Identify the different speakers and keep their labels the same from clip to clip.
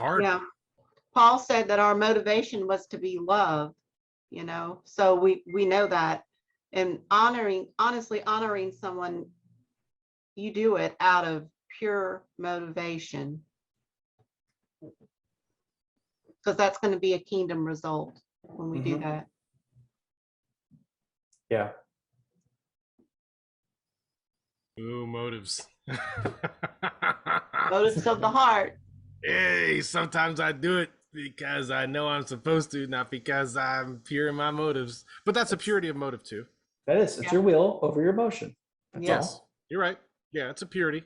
Speaker 1: hard.
Speaker 2: Yeah. Paul said that our motivation was to be loved, so we know that. And honestly honoring someone, you do it out of pure motivation, because that's going to be a kingdom result when we do that.
Speaker 3: Yeah.
Speaker 1: Ooh, motives.
Speaker 2: Motives of the heart.
Speaker 1: Hey, sometimes I do it because I know I'm supposed to, not because I'm pure in my motives. But that's a purity of motive too.
Speaker 3: That is, it's your will over your emotion. That's
Speaker 2: Yes.
Speaker 3: all.
Speaker 1: You're right. Yeah, it's a purity.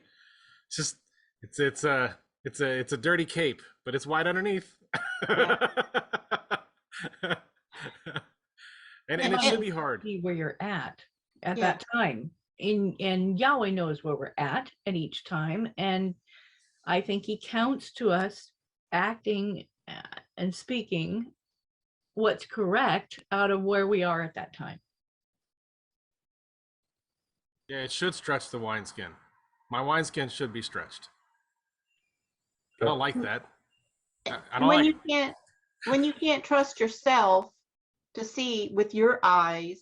Speaker 1: It's just it's a dirty cape, but it's white underneath. and it should be hard.
Speaker 4: See where you're at
Speaker 2: Yeah.
Speaker 4: that time. And Yahweh knows where we're at each time. And I think he counts to us acting and speaking what's correct out of where we are at that time.
Speaker 1: Yeah, it should stretch the wineskin. My wineskin should be stretched. I don't like that. I don't
Speaker 2: When
Speaker 1: like
Speaker 2: when you can't trust yourself to see with your eyes,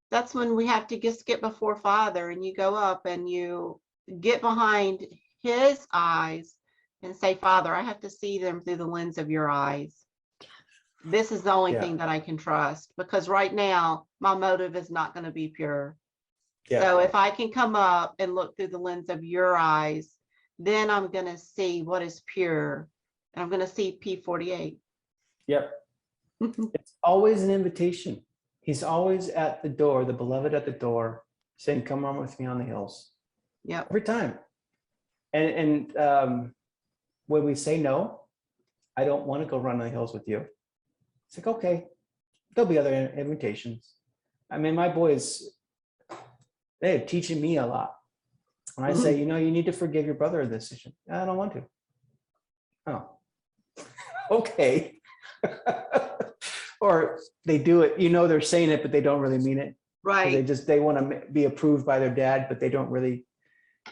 Speaker 2: that's when we have to just get before Father, and you go up and you get behind his eyes and say, Father, I have to see them through the lens of your eyes. This is the only thing that I can trust, because right now my motive is not going to be pure.
Speaker 3: Yeah.
Speaker 2: So if I can come up and look through the lens of your eyes, then I'm going to see what is pure. And I'm going to see P48.
Speaker 3: Yep. It's always an invitation. He's always at the door, the beloved at the door, saying, come on with me on the hills.
Speaker 2: Yep.
Speaker 3: Every time. And when we say no, I don't want to go run on the hills with you. It's like, okay, there'll be other invitations. I mean, my boys, they're teaching me a lot. When I say, you need to forgive your brother of this decision. I don't want to. Oh, okay. Or they do it, they're saying it, but they don't really mean it.
Speaker 2: Right.
Speaker 3: They want to be approved by their dad, but they don't really.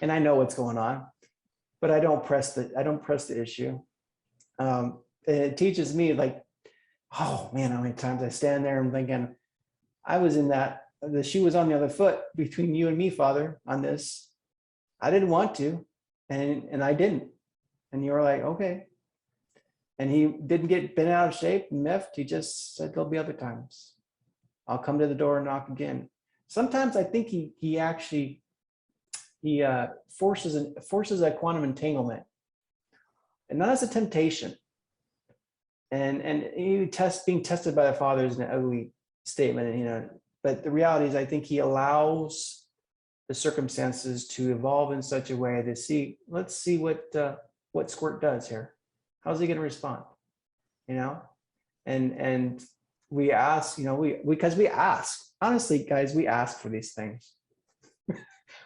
Speaker 3: And I know what's going on, but I don't press the issue. And it teaches me, like, oh man, how many times I stand there and thinking, I was in the shoe was on the other foot between you and me, Father, on this. I didn't want to, and I didn't. And you were like, okay. And he didn't get bent out of shape and miffed. He just said, there'll be other times. I'll come to the door and knock again. Sometimes I think he actually forces a quantum entanglement, and not as a temptation. And being tested by the Father is an ugly statement, but the reality is I think he allows the circumstances to evolve in such a way to let's see what Squirt does here. How's he going to respond? And we ask, because we ask, honestly, guys, we ask for these things.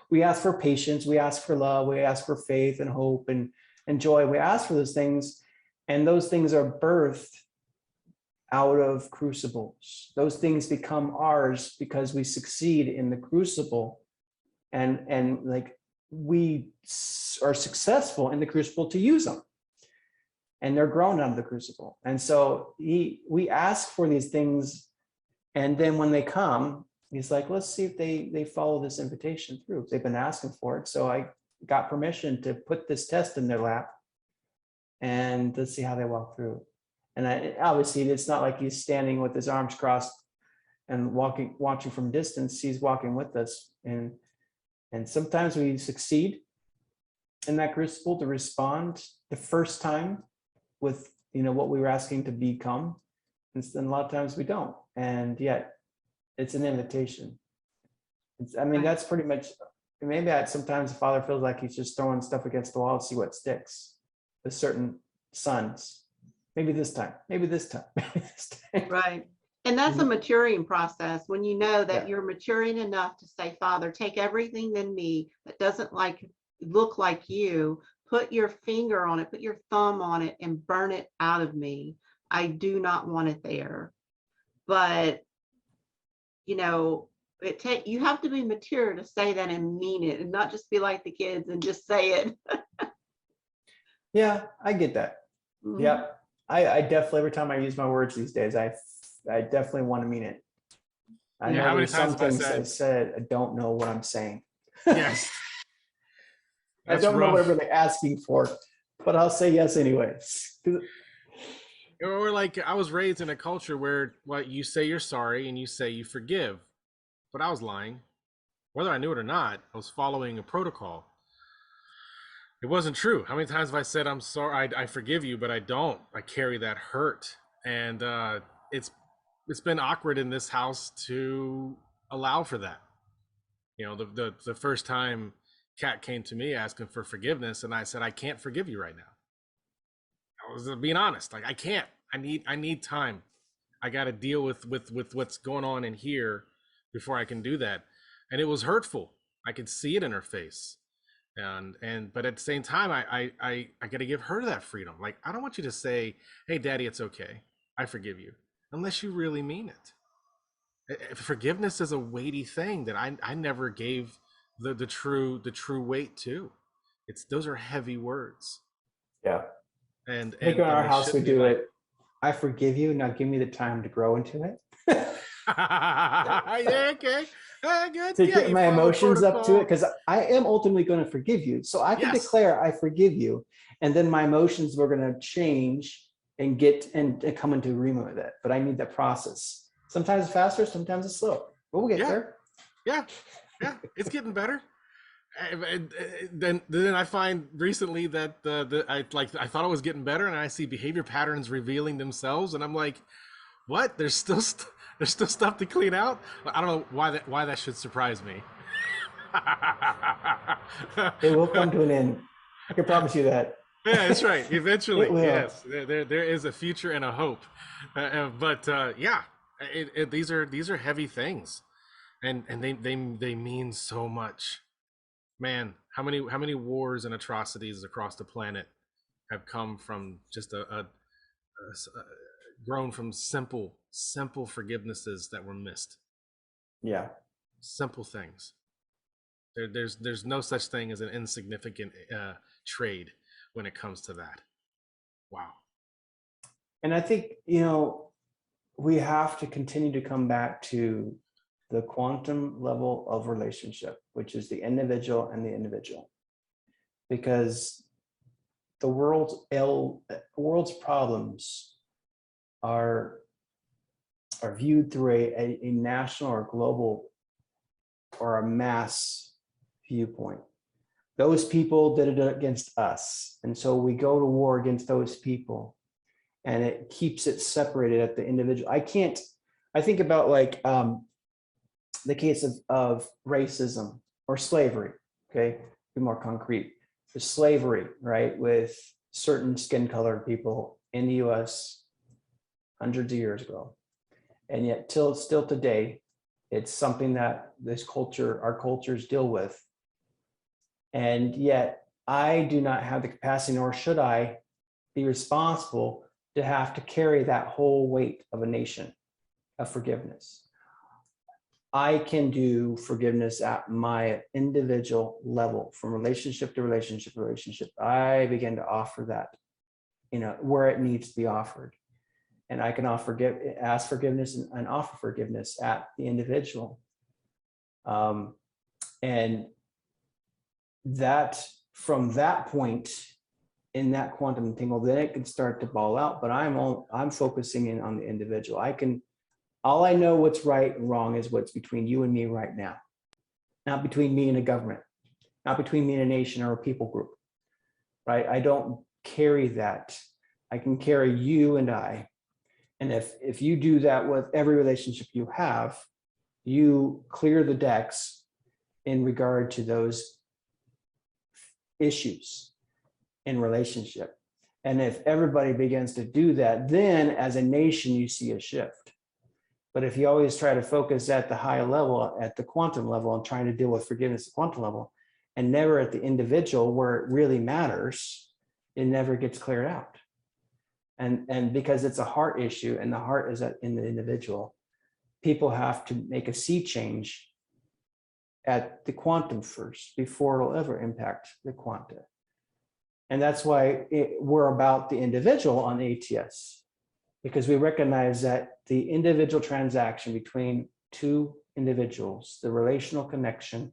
Speaker 3: We ask for patience, we ask for love, we ask for faith and hope and joy. We ask for those things, and those things are birthed out of crucibles. Those things become ours because we succeed in the crucible, and like we are successful in the crucible to use them. And they're grown out of the crucible. And so we ask for these things, and then when they come, he's like, let's see if they follow this invitation through. They've been asking for it. So I got permission to put this test in their lap, and let's see how they walk through. And obviously it's not like he's standing with his arms crossed and watching from distance. He's walking with us. And sometimes we succeed in that crucible to respond the first time with what we were asking to become, and then a lot of times we don't, and yet it's an invitation. That's pretty much, maybe sometimes the Father feels like he's just throwing stuff against the wall to see what sticks with certain sons. Maybe this time, maybe this time.
Speaker 2: Right. And that's a maturing process, when you know that you're maturing enough to say, Father, take everything in me that doesn't look like you, put your finger on it, put your thumb on it, and burn it out of me. I do not want it there. But you have to be mature to say that and mean it, and not just be like the kids and just say it.
Speaker 3: Yeah, I get that.
Speaker 2: Mhm.
Speaker 3: Yep. I definitely, every time I use my words these days, I definitely want to mean it. I
Speaker 1: Yeah,
Speaker 3: know
Speaker 1: how many
Speaker 3: there's some
Speaker 1: times have I
Speaker 3: things I
Speaker 1: said
Speaker 3: said, I don't know what I'm saying.
Speaker 1: yes?
Speaker 3: I
Speaker 1: That's
Speaker 3: don't know what I'm
Speaker 1: rough.
Speaker 3: really asking for, but I'll say yes anyways.
Speaker 1: Or like I was raised in a culture where what you say you're sorry and you say you forgive, but I was lying. Whether I knew it or not, I was following a protocol. It wasn't true. How many times have I said I'm sorry, I forgive you, but I don't. I carry that hurt, and it's it's been awkward in this house to allow for that. You know, the first time Kat came to me asking for forgiveness, and I said I can't forgive you right now. I was being honest. Like I can't. I need time. I got to deal with what's going on in here before I can do that. And it was hurtful. I could see it in her face. And but at the same time, I got to give her that freedom. Like I don't want you to say, "Hey, Daddy, it's okay. I forgive you," unless you really mean it. Forgiveness is a weighty thing that I never gave the true weight to. It's those are heavy words,
Speaker 3: Yeah.
Speaker 1: and
Speaker 3: I think
Speaker 1: and
Speaker 3: in
Speaker 1: and
Speaker 3: our
Speaker 1: they
Speaker 3: house we
Speaker 1: shouldn't be
Speaker 3: do
Speaker 1: light.
Speaker 3: it. I forgive you. Now give me the time to grow into it.
Speaker 1: Yeah, okay. Good.
Speaker 3: To
Speaker 1: Yeah,
Speaker 3: get
Speaker 1: you
Speaker 3: my
Speaker 1: follow
Speaker 3: emotions up to it,
Speaker 1: protocol.
Speaker 3: because I am ultimately going to forgive you. So I can
Speaker 1: Yes.
Speaker 3: declare I forgive you, and then my emotions were going to change and get and come into agreement with it. But I need that process. Sometimes it's faster, sometimes it's slow. But we'll get
Speaker 1: Yeah.
Speaker 3: there.
Speaker 1: Yeah. Yeah. It's getting better. Then I find recently that I thought it was getting better, and I see behavior patterns revealing themselves, and I'm like, what? There's still stuff to clean out. I don't know why that should surprise me.
Speaker 3: It will come to an end. I can promise you that.
Speaker 1: Yeah, that's right.
Speaker 3: It
Speaker 1: Eventually,
Speaker 3: will.
Speaker 1: yes, there is a future and a hope. But yeah, these are heavy things, and they mean so much. Man, how many wars and atrocities across the planet have come from just grown from simple forgivenesses that were missed.
Speaker 3: Yeah.
Speaker 1: Simple things. There's no such thing as an insignificant trade when it comes to that. Wow.
Speaker 3: And I think, we have to continue to come back to the quantum level of relationship, which is the individual and the individual, because the world's problems are viewed through a national or global or a mass viewpoint. Those people did it against us, and so we go to war against those people, and it keeps it separated at the individual. I think about like the case of racism or slavery. Okay, be more concrete. The slavery, right, with certain skin colored people in the US hundreds of years ago. And yet still today, it's something that our cultures deal with. And yet I do not have the capacity, nor should I be responsible to have to carry that whole weight of a nation of forgiveness. I can do forgiveness at my individual level, from relationship to relationship to relationship. I begin to offer that, where it needs to be offered. And I can ask forgiveness and offer forgiveness at the individual. And that, from that point in that quantum tingle, then it can start to ball out. But I'm focusing in on the individual. All I know what's right and wrong is what's between you and me right now, not between me and a government, not between me and a nation or a people group, right? I don't carry that. I can carry you and I. And if you do that with every relationship you have, you clear the decks in regard to those issues in relationship. And if everybody begins to do that, then as a nation, you see a shift. But if you always try to focus at the high level, at the quantum level, and trying to deal with forgiveness at quantum level, and never at the individual where it really matters, it never gets cleared out. And because it's a heart issue, and the heart is in the individual, people have to make a sea change at the quantum first before it'll ever impact the quanta. And that's why we're about the individual on ATS, because we recognize that the individual transaction between two individuals, the relational connection,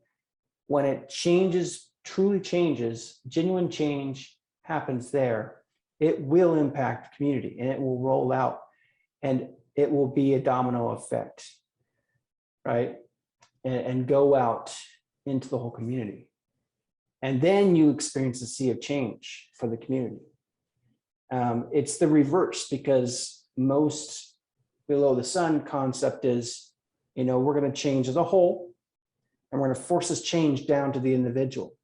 Speaker 3: when it changes, truly changes, genuine change happens there, it will impact the community and it will roll out and it will be a domino effect, right? And go out into the whole community. And then you experience a sea of change for the community. It's the reverse, because most below the sun concept is, you know, we're going to change as a whole and we're going to force this change down to the individual.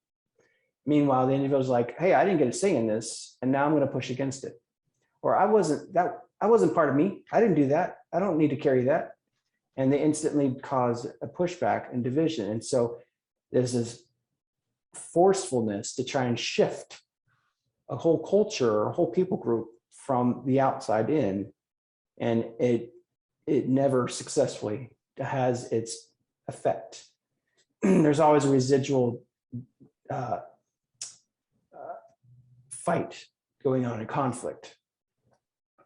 Speaker 3: Meanwhile, the individual's like, hey, I didn't get a say in this, and now I'm going to push against it. Or I wasn't part of me. I didn't do that. I don't need to carry that. And they instantly cause a pushback and division. And so there's this forcefulness to try and shift a whole culture or a whole people group from the outside in. And it never successfully has its effect. There's always a residual fight going on in conflict.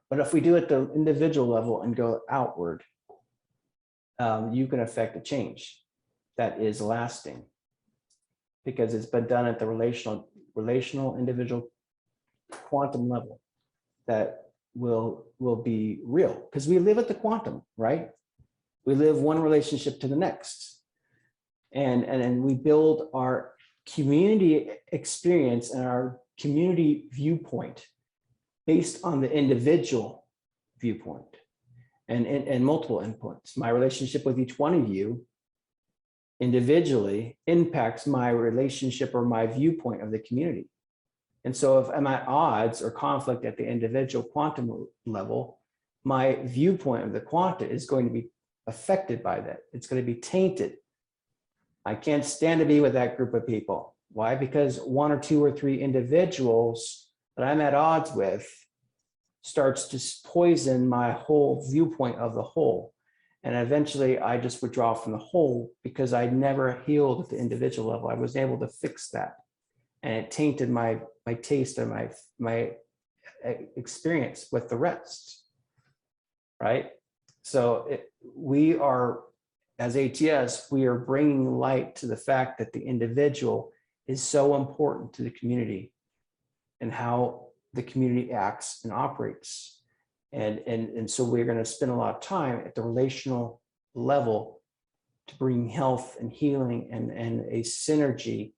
Speaker 3: But if we do it at the individual level and go outward, you can affect a change that is lasting, because it's been done at the relational individual quantum level that will be real, because we live at the quantum, right? We live one relationship to the next, and we build our community experience and our community viewpoint based on the individual viewpoint and multiple inputs. My relationship with each one of you individually impacts my relationship or my viewpoint of the community. And so if I'm at odds or conflict at the individual quantum level, my viewpoint of the quanta is going to be affected by that. It's going to be tainted. I can't stand to be with that group of people. Why? Because one or two or three individuals that I'm at odds with starts to poison my whole viewpoint of the whole. And eventually I just withdraw from the whole, because I never healed at the individual level. I wasn't able to fix that. And it tainted my taste and my experience with the rest, right? So we are, as ATS, we are bringing light to the fact that the individual is so important to the community and how the community acts and operates. And so we're going to spend a lot of time at the relational level to bring health and healing and a synergy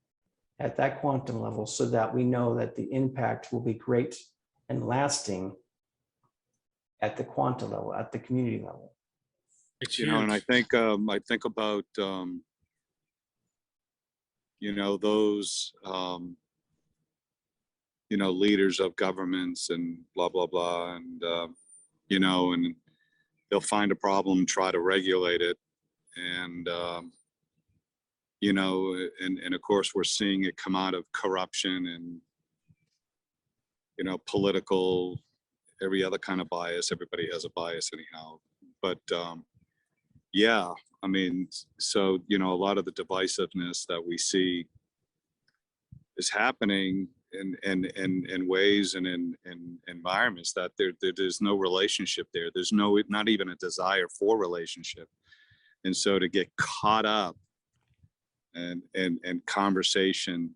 Speaker 3: at that quantum level, so that we know that the impact will be great and lasting at the quantum level, at the community level.
Speaker 1: It's
Speaker 5: You know, and I
Speaker 1: huge.
Speaker 5: think about, you know, those, you know, leaders of governments and blah, blah, blah. And, you know, and they'll find a problem, try to regulate it. And, you know, and of course, we're seeing it come out of corruption and, you know, political, every other kind of bias. Everybody has a bias anyhow. But yeah, I mean, so, you know, a lot of the divisiveness that we see is happening in ways and in environments that there's no relationship there. There's not even a desire for relationship. And so to get caught up and conversation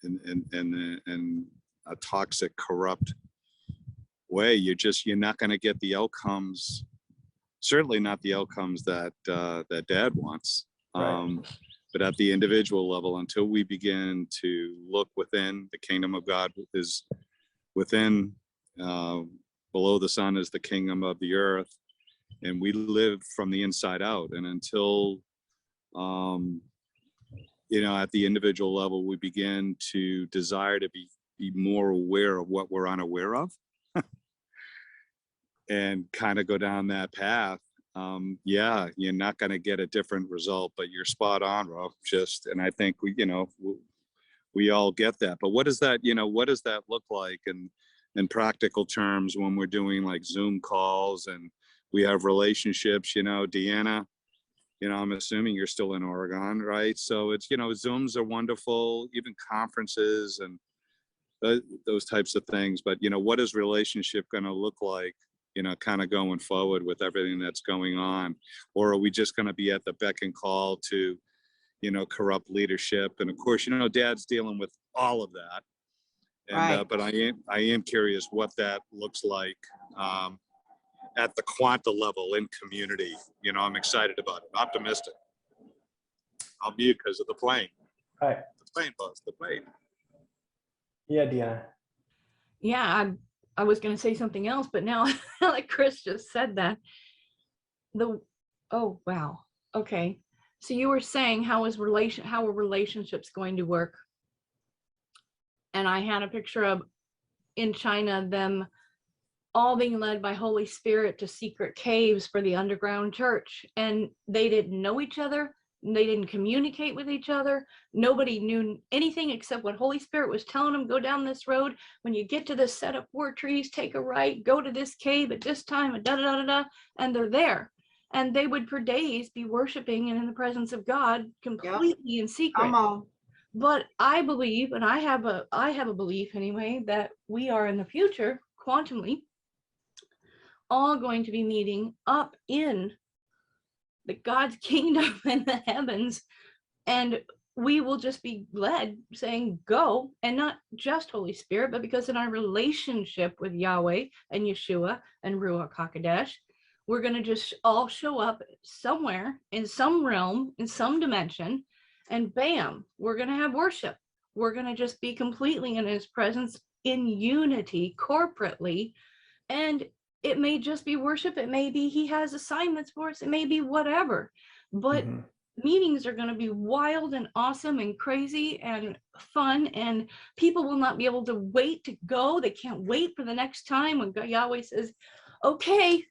Speaker 5: in a toxic, corrupt way, you're not going to get the outcomes. Certainly not the outcomes that that Dad wants.
Speaker 3: Right.
Speaker 5: But at the individual level, until we begin to look within, the kingdom of God is within. Below the sun is the kingdom of the earth, and we live from the inside out. And until you know, at the individual level, we begin to desire to be more aware of what we're unaware of, and kind of go down that path. Yeah, you're not going to get a different result, but you're spot on, Rob. And I think we, you know, we all get that. But what does that, you know, what does that look like in practical terms when we're doing like Zoom calls and we have relationships? You know, Deanna, you know, I'm assuming you're still in Oregon, right? So it's, you know, Zooms are wonderful, even conferences, and those types of things. But, you know, what is relationship going to look like, you know, kind of going forward with everything that's going on? Or are we just going to be at the beck and call to, you know, corrupt leadership? And of course, you know, Dad's dealing with all of that. And,
Speaker 2: Right.
Speaker 5: but I am curious what that looks like at the quanta level in community. You know, I'm excited about it, optimistic. I'll mute because of the plane.
Speaker 3: Right.
Speaker 5: The plane, boss, the plane.
Speaker 3: Yeah, Deanna.
Speaker 4: Yeah, I was going to say something else, but now like Chris just said that. Oh wow. Okay. So you were saying how are relationships going to work? And I had a picture of in China them all being led by Holy Spirit to secret caves for the underground church, and they didn't know each other. They didn't communicate with each other. Nobody knew anything except what Holy Spirit was telling them. Go down this road. When you get to this set of 4 trees, take a right, go to this cave at this time, and da da da da, and they're there. And they would for days be worshiping and in the presence of God completely in secret.
Speaker 2: Come on.
Speaker 4: But I believe, and I have a belief anyway, that we are in the future, quantumly, all going to be meeting up in the God's kingdom in the heavens, and we will just be led saying go, and not just Holy Spirit, but because in our relationship with Yahweh and Yeshua and Ruach HaKodesh, we're going to just all show up somewhere in some realm, in some dimension, and bam, we're going to have worship. We're going to just be completely in his presence in unity corporately. And it may just be worship. It may be he has assignments for us. It may be whatever. But meetings are going to be wild and awesome and crazy and fun. And people will not be able to wait to go. They can't wait for the next time when Yahweh says, okay,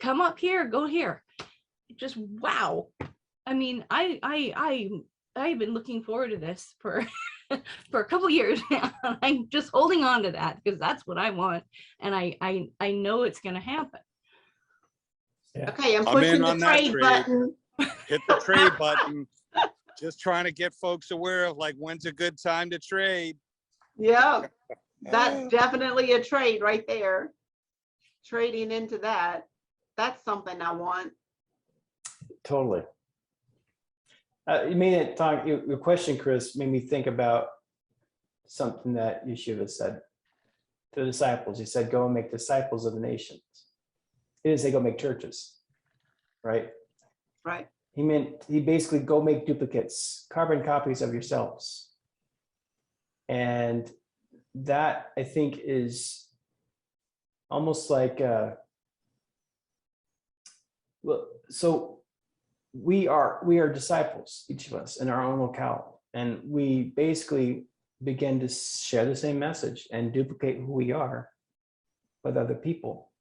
Speaker 4: come up here, go here. Just wow. I mean, I've been looking forward to this for for a couple years now. I'm just holding on to that because that's what I want, and I know it's going to happen.
Speaker 3: Yeah.
Speaker 2: Okay, I'm
Speaker 5: I'm
Speaker 2: pushing
Speaker 5: in
Speaker 2: the
Speaker 5: on that
Speaker 2: trade
Speaker 5: trade.
Speaker 2: button.
Speaker 5: Hit the trade button. Just trying to get folks aware of like when's a good time to trade.
Speaker 2: Yeah, that's definitely a trade right there. Trading into that. That's something I want.
Speaker 3: Totally. You made it talk. Your question, Chris, made me think about something that Yeshua said to the disciples. He said, "Go and make disciples of the nations." He didn't say go make churches, right?
Speaker 2: Right.
Speaker 3: He basically go make duplicates, carbon copies of yourselves, and that I think is almost like well, so we are disciples, each of us in our own locale, and we basically begin to share the same message and duplicate who we are with other people.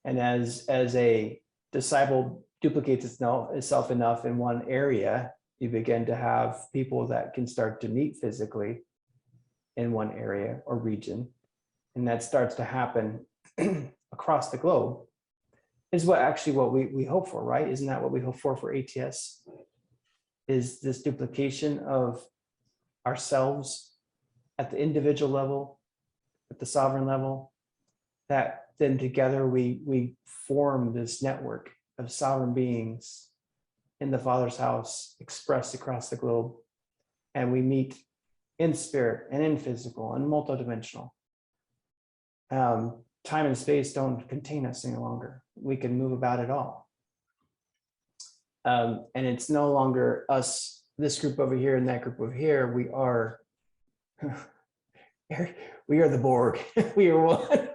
Speaker 3: And as a disciple duplicates itself enough in one area, you begin to have people that can start to meet physically in one area or region, and that starts to happen across the globe. Is what we hope for, right? Isn't that what we hope for ATS? Is this duplication of ourselves at the individual level, at the sovereign level, that then together we form this network of sovereign beings in the Father's house expressed across the globe, and we meet in spirit and in physical and multidimensional. Time and space don't contain us any longer. We can move about it all. And it's no longer us, this group over here and that group over here. We are the Borg. We are one.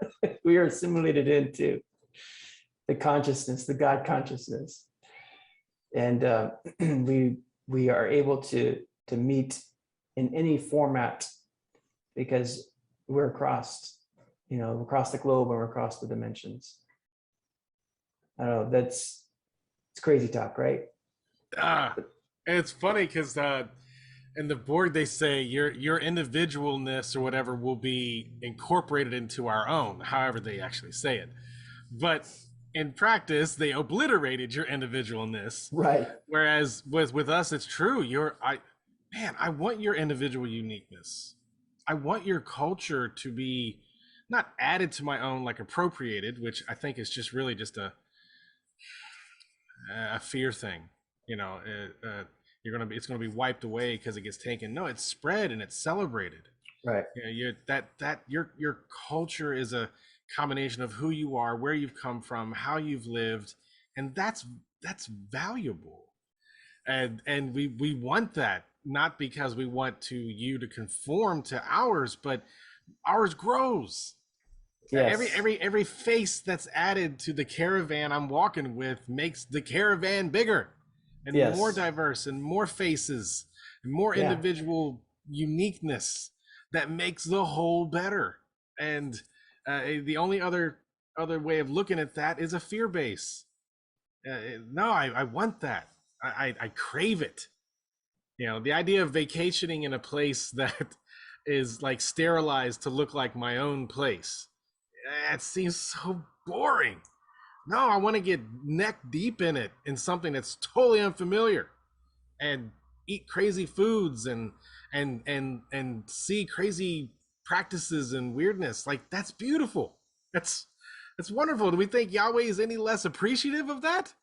Speaker 3: We are assimilated into the consciousness, the God consciousness. And we are able to meet in any format because we're across the globe and we're across the dimensions. I don't know, it's crazy talk, right?
Speaker 1: And it's funny because in the board they say your individualness or whatever will be incorporated into our own, however they actually say it. But in practice, they obliterated your individualness.
Speaker 3: Right.
Speaker 1: Whereas with us, it's true. I want your individual uniqueness. I want your culture to be not added to my own, like appropriated, which I think is just really just a fear thing. You know, it's gonna be wiped away because it gets taken. No, it's spread and it's celebrated.
Speaker 3: Right.
Speaker 1: You know, your culture is a combination of who you are, where you've come from, how you've lived, and that's valuable. And we want that, not because we want you to conform to ours, but ours grows. Every
Speaker 3: Yes.
Speaker 1: every face that's added to the caravan I'm walking with makes the caravan bigger and more
Speaker 3: Yes.
Speaker 1: diverse and more faces and more
Speaker 3: Yeah.
Speaker 1: individual uniqueness that makes the whole better. And the only other way of looking at that is a fear base. No, I want that. I crave it. You know, the idea of vacationing in a place that is like sterilized to look like my own place, it seems so boring. No, I want to get neck deep in it, in something that's totally unfamiliar, and eat crazy foods and see crazy practices and weirdness. Like, that's beautiful. That's wonderful. Do we think Yahweh is any less appreciative of that?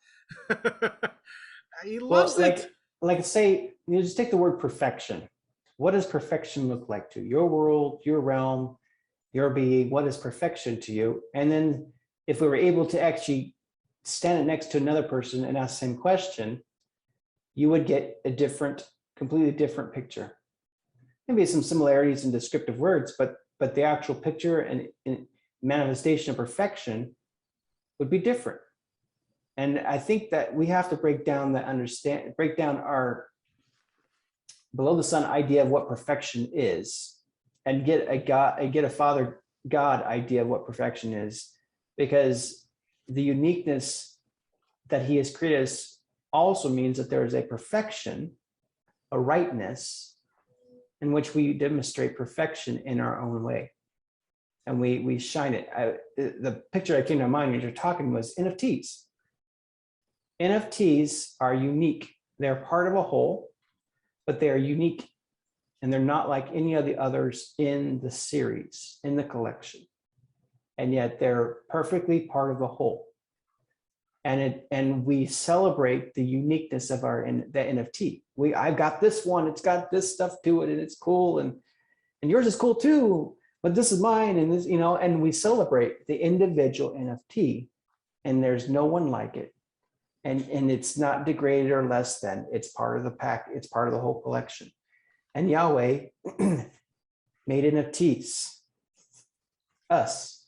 Speaker 1: He
Speaker 3: Well,
Speaker 1: loves it.
Speaker 3: like say, you just take the word perfection. What does perfection look like to your world, your realm, your being? What is perfection to you? And then if we were able to actually stand it next to another person and ask the same question, you would get a different, completely different picture. Maybe some similarities in descriptive words, but the actual picture and manifestation of perfection would be different. And I think that we have to break down our below the sun idea of what perfection is, and get a Father God idea of what perfection is, because the uniqueness that He has created us also means that there is a perfection, a rightness, in which we demonstrate perfection in our own way, and we shine it. The picture that came to mind when you're talking was NFTs. NFTs are unique. They're part of a whole, but they are unique, and they're not like any of the others in the series, in the collection. And yet they're perfectly part of the whole. And we celebrate the uniqueness of the NFT. I've got this one, it's got this stuff to it, and it's cool, and yours is cool too, but this is mine, and this, and we celebrate the individual NFT, and there's no one like it. And it's not degraded or less than. It's part of the pack. It's part of the whole collection. And Yahweh made NFTs, us,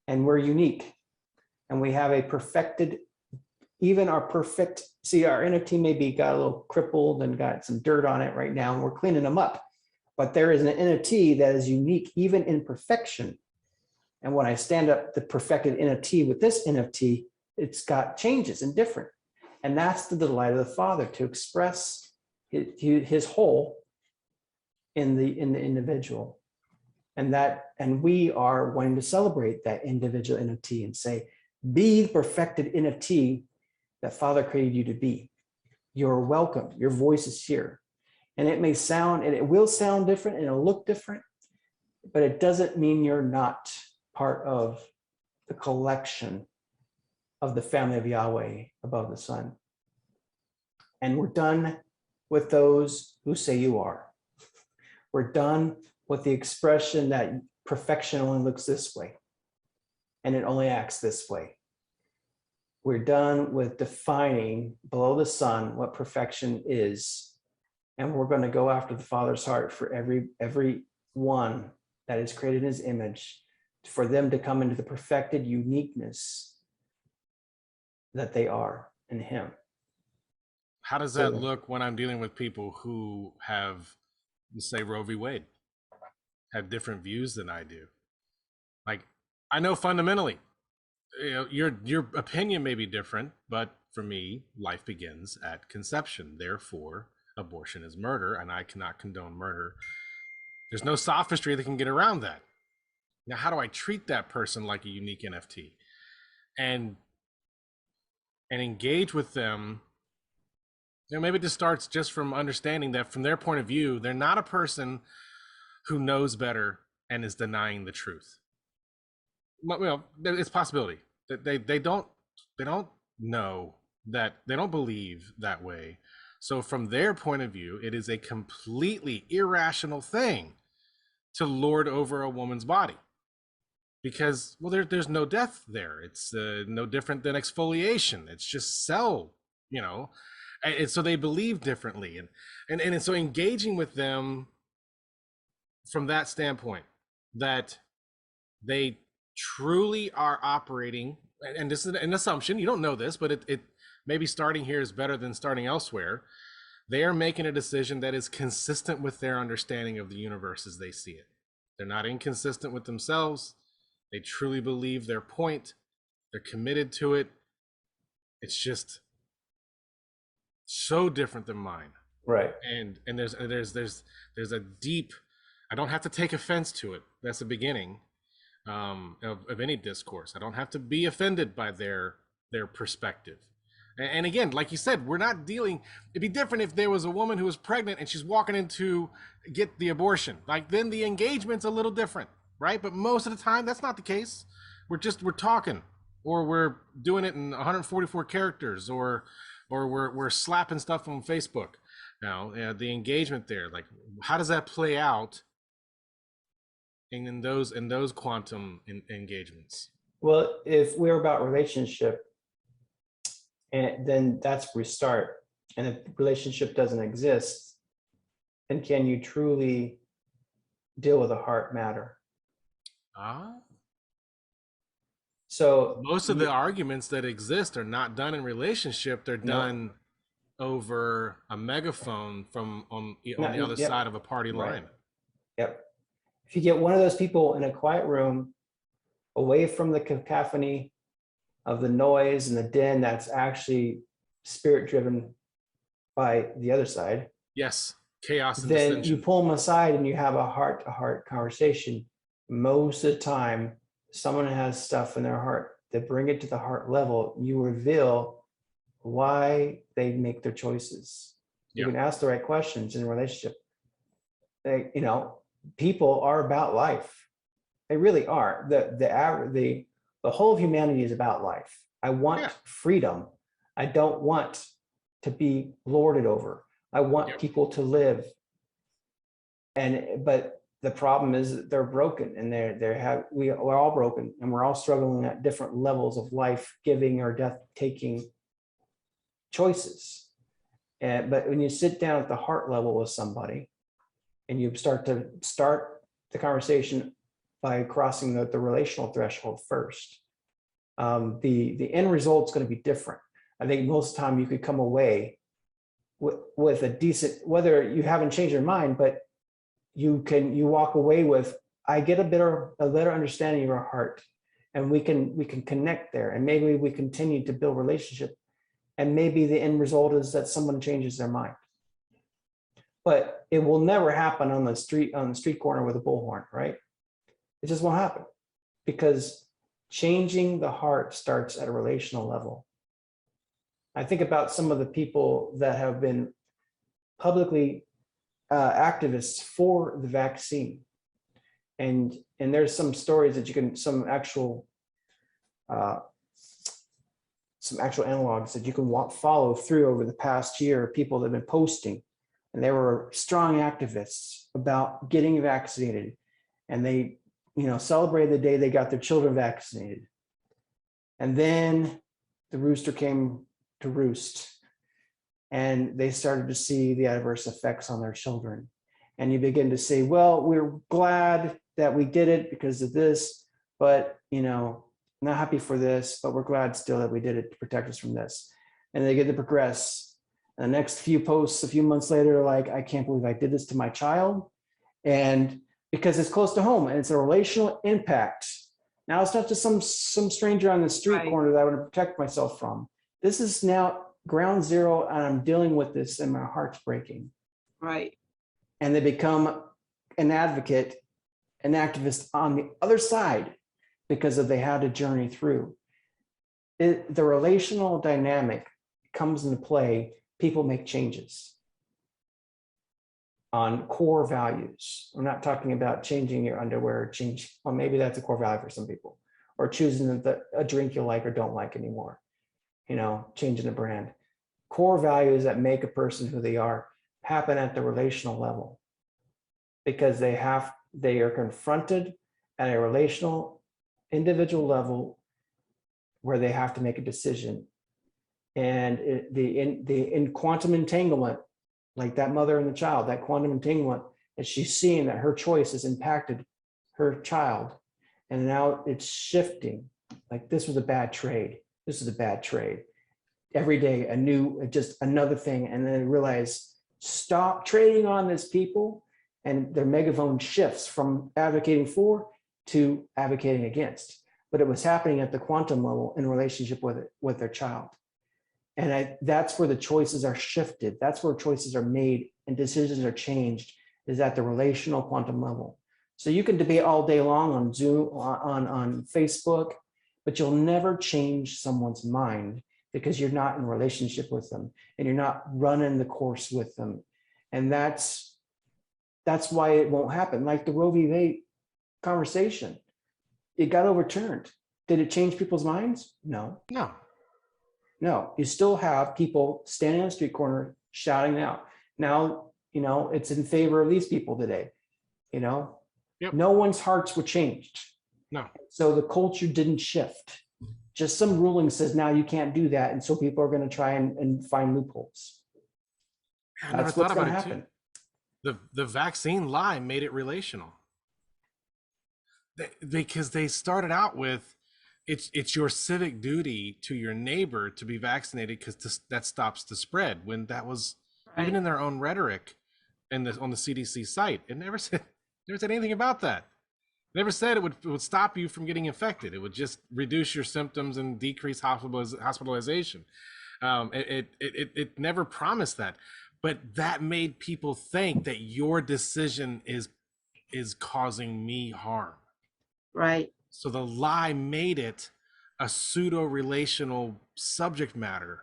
Speaker 3: and we're unique. And we have a perfected, even our perfect, see, our NFT maybe got a little crippled and got some dirt on it right now, and we're cleaning them up. But there is an NFT that is unique, even in perfection. And when I stand up the perfected NFT with this NFT, it's got changes and different. And that's the delight of the Father, to express his whole in the individual. And we are wanting to celebrate that individual NFT and say, be the perfected NFT that Father created you to be. You're welcome. Your voice is here. And it may sound, and it will sound different, and it'll look different, but it doesn't mean you're not part of the collection of the family of Yahweh above the sun. And we're done with those who say you are. We're done with the expression that perfection only looks this way and it only acts this way. We're done with defining below the sun what perfection is. And we're going to go after the Father's heart for every one that is created in His image, for them to come into the perfected uniqueness that they are in Him.
Speaker 1: How does that look when I'm dealing with people who have, say, Roe v. Wade, have different views than I do? Like, I know fundamentally, your opinion may be different, but for me, life begins at conception. Therefore, abortion is murder, and I cannot condone murder. There's no sophistry that can get around that. Now, how do I treat that person like a unique NFT and engage with them? Maybe this starts just from understanding that from their point of view, they're not a person who knows better and is denying the truth. Well, it's a possibility that they don't know, that they don't believe that way. So from their point of view, it is a completely irrational thing to lord over a woman's body, because, well, there's no death there. It's no different than exfoliation. It's just cell, you know. And so they believe differently, and so engaging with them from that standpoint, that they truly are operating, and this is an assumption, you don't know this, but it maybe starting here is better than starting elsewhere. They are making a decision that is consistent with their understanding of the universe as they see it. They're not inconsistent with themselves. They truly believe their point. They're committed to it. It's just so different than mine.
Speaker 3: Right.
Speaker 1: And there's a deep, I don't have to take offense to it. That's the beginning of any discourse. I don't have to be offended by their perspective. And again, like you said, we're not dealing, it'd be different if there was a woman who was pregnant and she's walking in to get the abortion. Like, then the engagement's a little different, right? But most of the time, that's not the case. We're talking, or we're doing it in 144 characters, or we're slapping stuff on Facebook. Now, the engagement there, like, how does that play out in those quantum engagements?
Speaker 3: Well, if we're about relationship, and then that's where we start. And if the relationship doesn't exist, then can you truly deal with a heart matter? So
Speaker 1: most of the arguments that exist are not done in relationship. They're done over a megaphone from on the other side of a party line.
Speaker 3: Yep. If you get one of those people in a quiet room, away from the cacophony of the noise and the din that's actually spirit driven by the other side.
Speaker 1: Yes, chaos and
Speaker 3: then
Speaker 1: dissension.
Speaker 3: You pull them aside and you have a heart-to-heart conversation. Most of the time, someone has stuff in their heart that bring it to the heart level. You reveal why they make their choices. You can ask the right questions in a relationship. People are about life. They really are. The whole of humanity is about life. I want freedom. I don't want to be lorded over. I want people to live. But the problem is that they're broken, and we're all broken, and we're all struggling at different levels of life giving or death taking choices. But when you sit down at the heart level with somebody, and you start the conversation by crossing the relational threshold first, the end result is going to be different. I think most of the time you could come away with a decent, whether you haven't changed your mind, but you walk away with, I get a better understanding of your heart, and we can connect there, and maybe we continue to build relationship, and maybe the end result is that someone changes their mind. But it will never happen on the street corner with a bullhorn, right? It just won't happen, because changing the heart starts at a relational level. I think about some of the people that have been publicly activists for the vaccine, and there's some stories that you can, some actual analogs that you can follow through over the past year. People that have been posting, and they were strong activists about getting vaccinated, and they celebrated the day they got their children vaccinated. And then the rooster came to roost, and they started to see the adverse effects on their children. And you begin to say, well, we're glad that we did it because of this, but not happy for this, but we're glad still that we did it to protect us from this. And they get to progress. And the next few posts a few months later are like, I can't believe I did this to my child. And because it's close to home and it's a relational impact. Now it's not just some stranger on the street corner that I want to protect myself from. This is now ground zero, and I'm dealing with this and my heart's breaking.
Speaker 2: Right.
Speaker 3: And they become an advocate, an activist on the other side because they had to journey through. The relational dynamic comes into play. People make changes. on core values. We're not talking about changing your underwear, well, maybe that's a core value for some people, or choosing a drink you like or don't like anymore, changing the brand. Core values that make a person who they are happen at the relational level, because they are confronted at a relational individual level where they have to make a decision. And in quantum entanglement, like that mother and the child, that quantum entanglement, is she's seeing that her choice has impacted her child. And now it's shifting. Like, this was a bad trade. This is a bad trade. Every day, just another thing. And then they realize, stop trading on this, people. And their megaphone shifts from advocating for to advocating against. But it was happening at the quantum level in relationship with their child. And that's where the choices are shifted. That's where choices are made and decisions are changed, is at the relational quantum level. So you can debate all day long on Zoom, on Facebook, but you'll never change someone's mind, because you're not in relationship with them and you're not running the course with them. And that's why it won't happen. Like the Roe v. Wade conversation, it got overturned. Did it change people's minds? No. No, you still have people standing on the street corner shouting out. Now, it's in favor of these people today.
Speaker 1: Yep.
Speaker 3: No one's hearts were changed.
Speaker 1: No.
Speaker 3: So the culture didn't shift. Just some ruling says now you can't do that. And so people are going to try and find loopholes.
Speaker 1: I never thought about it too. The vaccine lie made it relational. Because they started out with, it's your civic duty to your neighbor to be vaccinated, because that stops the spread. When that was
Speaker 2: Right.
Speaker 1: even in their own rhetoric on the CDC site, it never said anything about that. Never said it would stop you from getting infected. It would just reduce your symptoms and decrease hospitalization. It never promised that, but that made people think that your decision is causing me harm.
Speaker 2: Right.
Speaker 1: So the lie made it a pseudo-relational subject matter.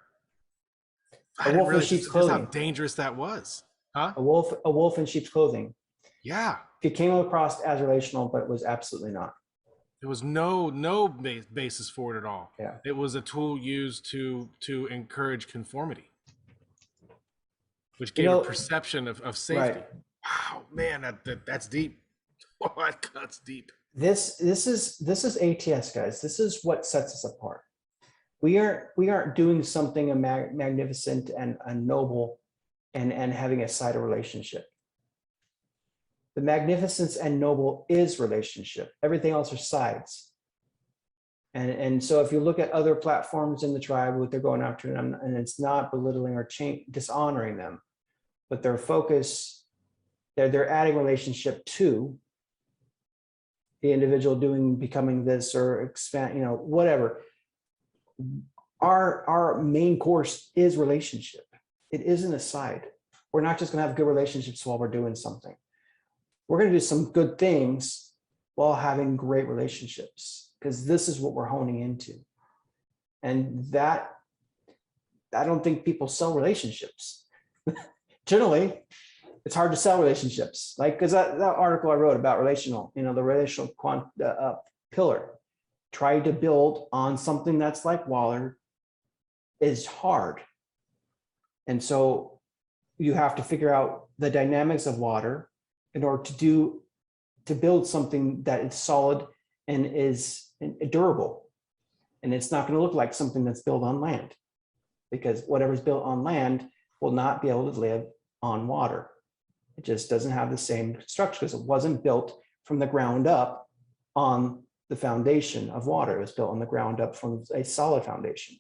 Speaker 3: A wolf in sheep's
Speaker 1: That's how
Speaker 3: clothing.
Speaker 1: dangerous that was, huh?
Speaker 3: A wolf in sheep's clothing.
Speaker 1: Yeah.
Speaker 3: It came across as relational, but it was absolutely not.
Speaker 1: There was no basis for it at all.
Speaker 3: Yeah.
Speaker 1: It was a tool used to encourage conformity, which gave a perception of safety.
Speaker 3: Right.
Speaker 1: Wow, man, that's deep. Oh, that cuts deep.
Speaker 3: This is ATS, guys. This is what sets us apart. We aren't doing something magnificent and noble and having a side of relationship. The magnificence and noble is relationship. Everything else are sides. And so if you look at other platforms in the tribe, what they're going after, and it's not belittling or dishonoring them, but their focus, they're adding relationship to the individual becoming this or expand, whatever. Our main course is relationship. It isn't a side. We're not just going to have good relationships while we're doing something. We're going to do some good things while having great relationships, because this is what we're honing into. And that, I don't think people sell relationships. Generally, it's hard to sell relationships. Like, because that article I wrote about relational, the relational pillar, try to build on something that's like water is hard. And so you have to figure out the dynamics of water in order to build something that is solid and is durable. And it's not going to look like something that's built on land, because whatever's built on land will not be able to live on water. It just doesn't have the same structure, because it wasn't built from the ground up on the foundation of water. It was built on the ground up from a solid foundation.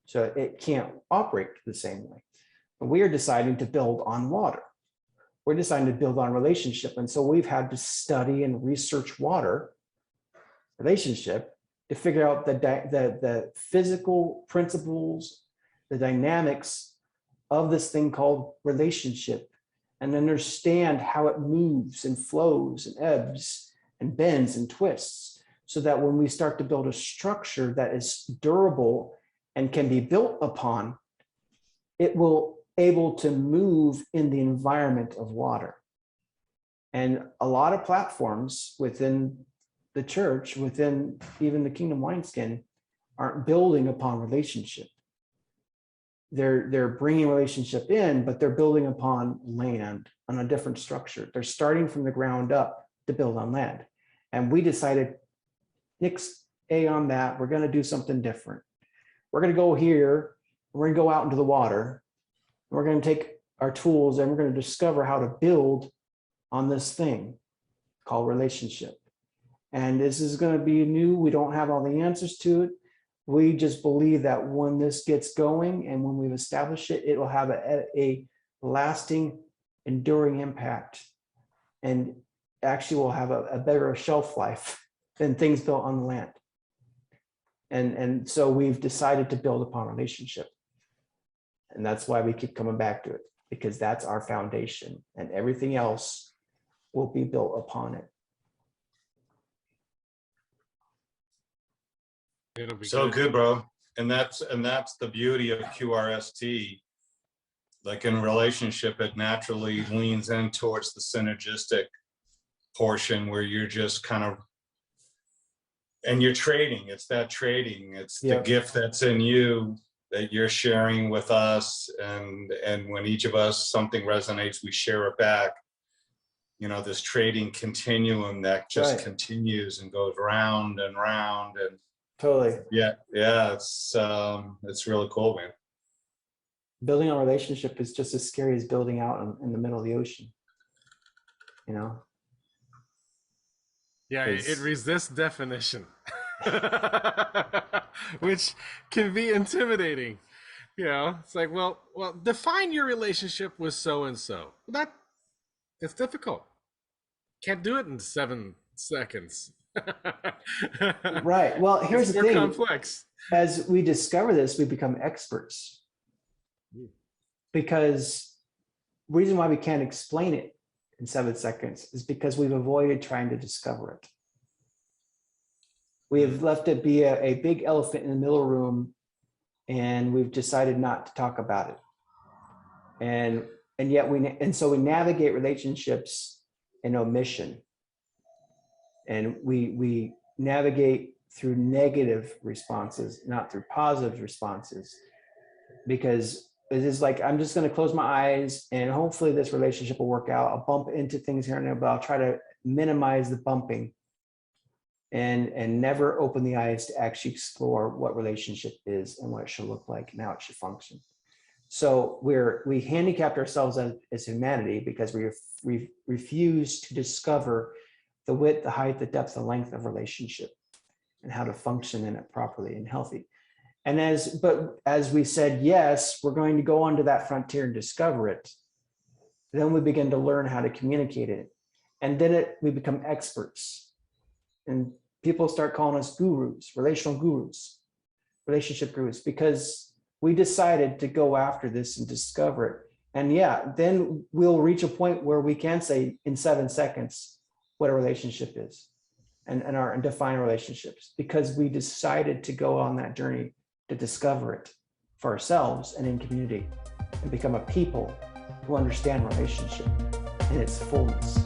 Speaker 3: So it can't operate the same way. But we are deciding to build on water. We're deciding to build on relationship. And so we've had to study and research water relationship to figure out the physical principles, the dynamics of this thing called relationship, and understand how it moves and flows and ebbs and bends and twists, so that when we start to build a structure that is durable and can be built upon, it will able to move in the environment of water. And a lot of platforms within the church, within even the Kingdom wineskin, aren't building upon relationship. They're bringing relationship in, but they're building upon land, on a different structure. They're starting from the ground up to build on land. And we decided, nix A on that, we're going to do something different. We're going to go here, we're going to go out into the water, we're going to take our tools and we're going to discover how to build on this thing called relationship. And this is going to be new. We don't have all the answers to it. We just believe that when this gets going and when we've established it, it will have a lasting, enduring impact, and actually will have a better shelf life than things built on the land. And so we've decided to build upon relationship. And that's why we keep coming back to it, because that's our foundation, and everything else will be built upon it.
Speaker 1: It'll be
Speaker 5: So good, bro. And that's the beauty of QRST. Like in a relationship, it naturally leans in towards the synergistic portion where you're just kind of, and you're trading. It's that trading. It's the gift that's in you that you're sharing with us. And when each of us, something resonates, we share it back. You know, this trading continuum that just continues and goes round and round. And
Speaker 3: Totally.
Speaker 5: yeah, it's really cool, man.
Speaker 3: Building a relationship is just as scary as building out in the middle of the ocean. You know?
Speaker 1: Yeah, it resists definition, which can be intimidating. You know, it's like, well, define your relationship with so and so. It's difficult. Can't do it in 7 seconds.
Speaker 3: Right. Well, here's
Speaker 1: it's
Speaker 3: the
Speaker 1: more
Speaker 3: thing.
Speaker 1: complex.
Speaker 3: As we discover this, we become experts. Because the reason why we can't explain it in 7 seconds is because we've avoided trying to discover it. We have left it be a big elephant in the middle room, and we've decided not to talk about it. And yet so we navigate relationships in omission. And we navigate through negative responses, not through positive responses, because it is like, I'm just going to close my eyes and hopefully this relationship will work out. I'll bump into things here and there, but I'll try to minimize the bumping and never open the eyes to actually explore what relationship is and what it should look like and how it should function. So we handicapped ourselves as humanity because we refuse to discover the width, the height, the depth, the length of relationship and how to function in it properly and healthy. And as we said, yes, we're going to go onto that frontier and discover it. Then we begin to learn how to communicate it. And then we become experts. And people start calling us gurus, relational gurus, relationship gurus, because we decided to go after this and discover it. And yeah, then we'll reach a point where we can say in 7 seconds what a relationship is and define relationships, because we decided to go on that journey to discover it for ourselves and in community and become a people who understand relationship in its fullness.